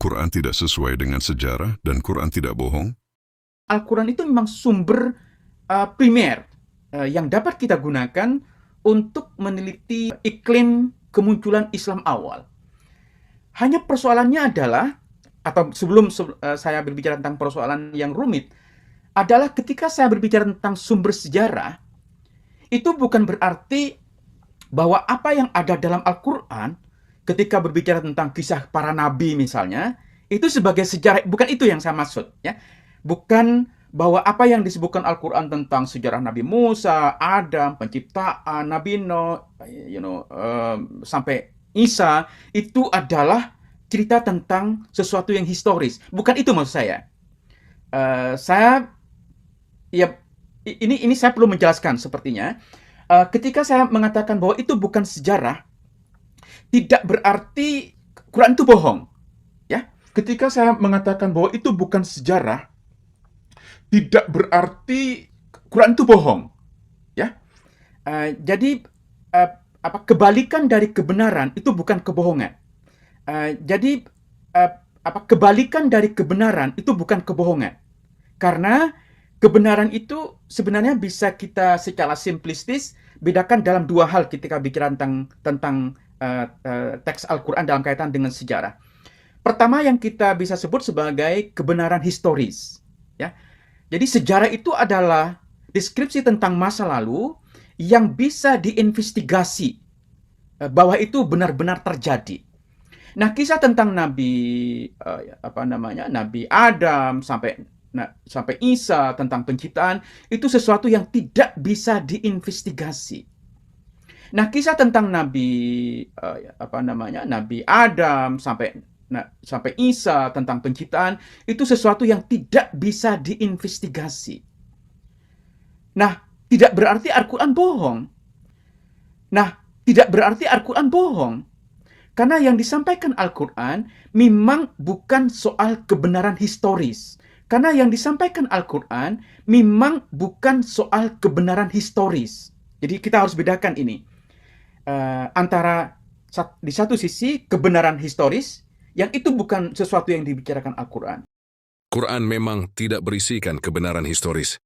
Quran tidak sesuai dengan sejarah dan Quran tidak bohong? Al-Quran itu memang sumber primer yang dapat kita gunakan untuk meneliti iklim kemunculan Islam awal. Hanya persoalannya adalah, atau sebelum saya berbicara tentang persoalan yang rumit, adalah ketika saya berbicara tentang sumber sejarah, itu bukan berarti bahwa apa yang ada dalam Al-Quran ketika berbicara tentang kisah para nabi misalnya, itu sebagai sejarah, bukan itu yang saya maksud. Ya. Bukan bahwa apa yang disebutkan Al-Quran tentang sejarah Nabi Musa, Adam, penciptaan, Nabi Nuh, sampai Isa, itu adalah cerita tentang sesuatu yang historis. Bukan itu maksud saya. Saya, ya, ini saya perlu menjelaskan sepertinya. Ketika saya mengatakan bahwa itu bukan sejarah, tidak berarti Quran itu bohong. Ya, ketika saya mengatakan bahwa itu bukan sejarah, tidak berarti Quran itu bohong. Ya, jadi kebalikan dari kebenaran itu bukan kebohongan. Jadi kebalikan dari kebenaran itu bukan kebohongan. Karena kebenaran itu sebenarnya bisa kita secara simplistis bedakan dalam dua hal ketika bicara tentang teks Al-Quran dalam kaitan dengan sejarah. Pertama yang kita bisa sebut sebagai kebenaran historis. Ya. Jadi sejarah itu adalah deskripsi tentang masa lalu yang bisa diinvestigasi bahwa itu benar-benar terjadi. Nah, kisah tentang Nabi Adam sampai Isa tentang penciptaan itu sesuatu yang tidak bisa diinvestigasi. Nah, kisah tentang Nabi Adam sampai Isa tentang penciptaan itu sesuatu yang tidak bisa diinvestigasi. Nah, tidak berarti Al-Quran bohong. Karena yang disampaikan Al-Quran memang bukan soal kebenaran historis. Karena yang disampaikan Al-Quran memang bukan soal kebenaran historis. Jadi kita harus bedakan ini. Antara di satu sisi kebenaran historis, yang itu bukan sesuatu yang dibicarakan Al-Quran. Quran memang tidak berisikan kebenaran historis.